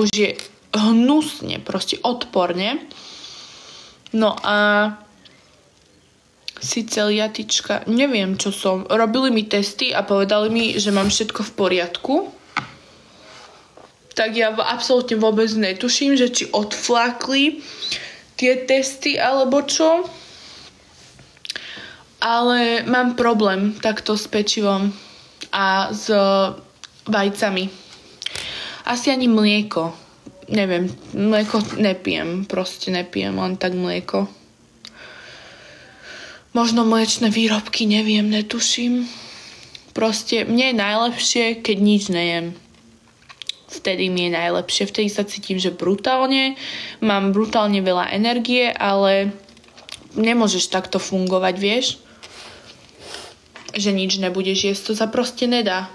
už je hnusne, proste odporne. No a si celiatička, neviem čo som. Robili mi testy a povedali mi, že mám všetko v poriadku. Tak ja absolútne vôbec netuším, že či odflákli tie testy alebo čo. Ale mám problém takto s pečivom a s vajcami. Asi ani mlieko. Neviem, mlieko nepijem. Proste nepijem, len tak mlieko. Možno mliečne výrobky, neviem, netuším. Proste mne je najlepšie, keď nič nejem. Vtedy mi je najlepšie. Vtedy sa cítim, že brutálne. Mám brutálne veľa energie, ale nemôžeš takto fungovať, vieš? Že nič nebudeš jesť. To sa proste nedá.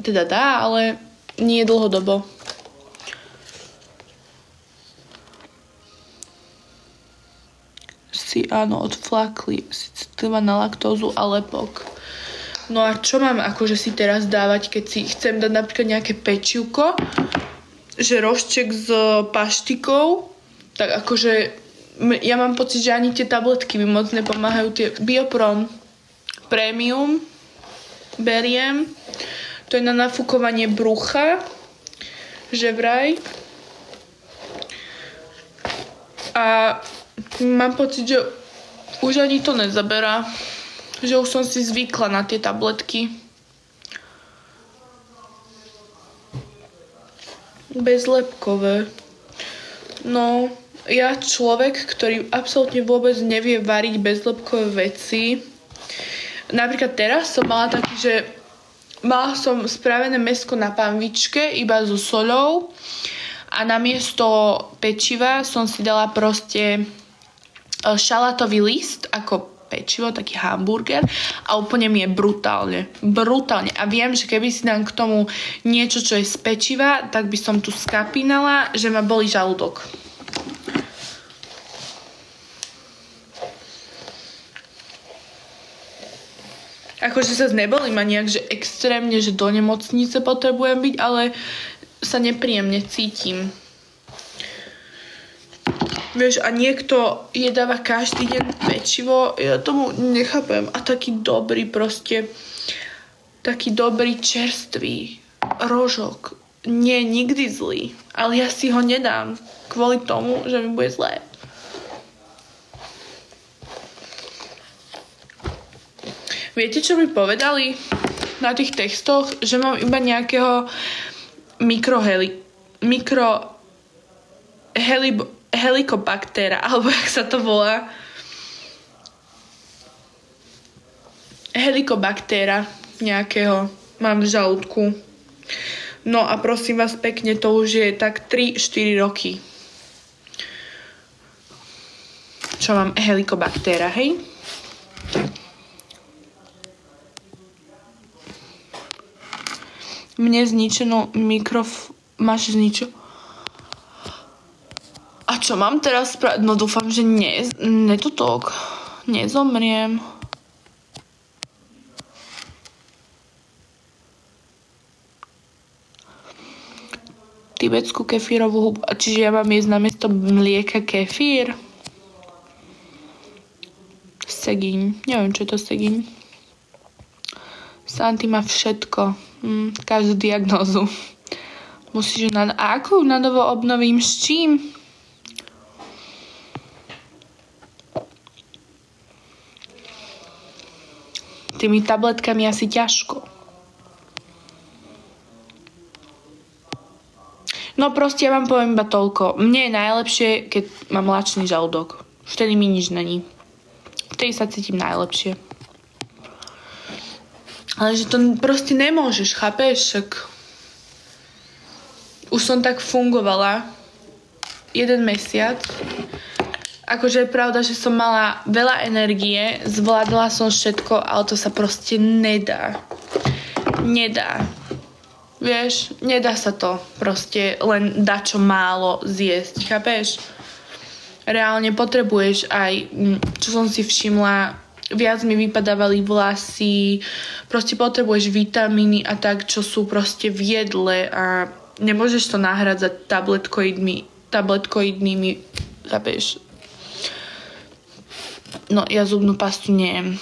Teda dá, ale nie dlhodobo. Áno, odflákli. Si citlivá na laktózu a lepok. No a čo mám akože si teraz dávať, keď si chcem dať napríklad nejaké pečivko, že rožček s paštikou, tak akože ja mám pocit, že ani tie tabletky mi moc nepomáhajú. Tie Biopron Premium beriem. To je na nafúkovanie brucha, že vraj. A mám pocit, že už ani to nezaberá. Že už som si zvykla na tie tabletky. Bezlepkové. No, ja človek, ktorý absolútne vôbec nevie variť bezlepkové veci. Napríklad teraz som mala taký, že mala som spravené mäsko na panvičke iba so soľou a namiesto pečiva som si dala proste šalátový list ako pečivo, taký hamburger a úplne mi je brutálne. A viem, že keby si dám k tomu niečo, čo je z pečiva, tak by som tu skapínala, že ma bolí žalúdok. Akože sa nebolím ma nejak, že extrémne, že do nemocnice potrebujem byť, ale sa nepríjemne cítim. Vieš, a niekto jedáva každý deň pečivo, ja tomu nechápem. A taký dobrý proste, taký dobrý čerstvý rožok. Nie je nikdy zlý, ale ja si ho nedám kvôli tomu, že mi bude zlé. Viete, čo mi povedali na tých textoch? Že mám iba nejakého helikobaktéra, alebo jak sa to volá. Helikobaktéra nejakého mám v žalúdku. No a prosím vás pekne, to už je tak 3-4 roky. Čo mám helikobaktéra, hej? Mne zničenú máš zničenú. A čo mám teraz spraviť? No dúfam, že nezomriem. Tibetskú kefírovú hubu. Čiže ja mám jesť namiesto mlieka kefír? Segín. Neviem, čo je to segín. Santy má všetko. Každú diagnózu. Musíš a ako na novo obnovím? S čím? Tými tabletkami asi ťažko. No proste ja vám poviem iba toľko. Mne je najlepšie, keď mám lačný žalúdok. Vtedy mi nič není. Vtedy sa cítim najlepšie. Ale že to proste nemôžeš, chápeš? Však už som tak fungovala 1 mesiac. Akože je pravda, že som mala veľa energie, zvládla som všetko, ale to sa proste nedá. Nedá. Vieš, nedá sa to proste len dačo málo zjesť, chápeš? Reálne potrebuješ aj, čo som si všimla, viac mi vypadávali vlasy, proste potrebuješ vitamíny a tak, čo sú proste v jedle a nemôžeš to nahrádzať tabletkoidnými, chápeš? No, ja zubnú pastu nejem.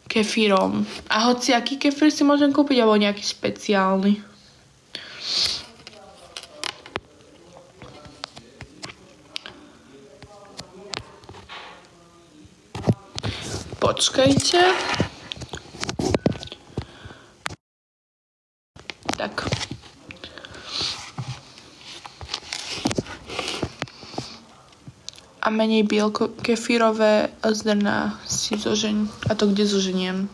Kefírom. A hoci aký kefír si môžem kúpiť, alebo nejaký špeciálny. Počkajte. Tak. A menej bielko, kefírové zrná si zožeň. A to kde zoženiem?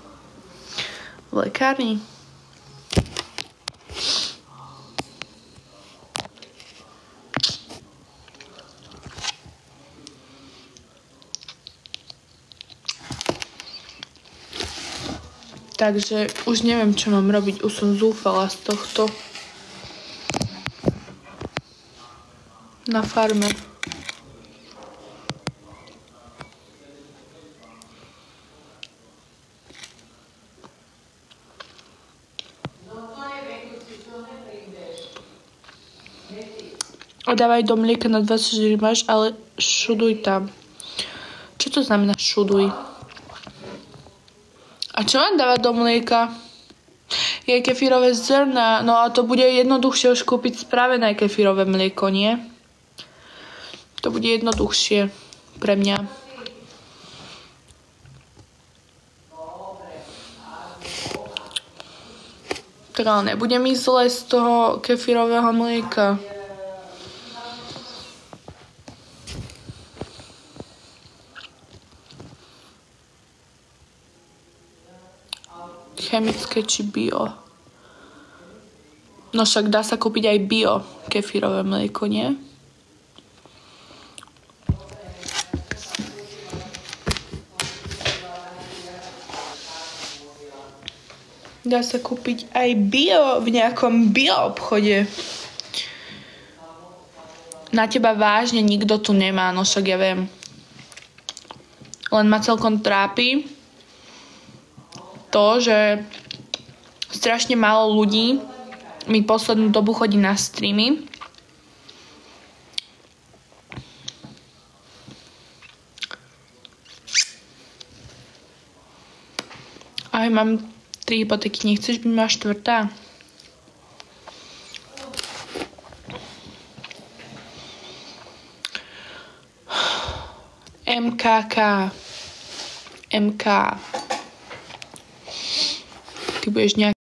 V lekárni. Takže už neviem, čo mám robiť. Už som zúfala z tohto. Na farme. A dávaj do mlieka na 24 máš, ale šuduj tam. Čo to znamená šuduj? A čo mám dávať do mlieka? Je kefírové zrná. No a to bude jednoduchšie už kúpiť spravené kefírové mlieko, nie? To bude jednoduchšie pre mňa. Tak ale nebude mi zle z toho kefírového mlieka. Chemické či bio. No však dá sa kúpiť aj bio kefírové mlieko, nie? Dá sa kúpiť aj bio v nejakom bio obchode. Na teba vážne nikto tu nemá, no však ja viem. Len ma celkom trápi to, že strašne málo ľudí mi poslednú dobu chodí na streamy. Aj mám 3 hypotéky, nechceš byť moja štvrtá? MK. Ty budeš nejak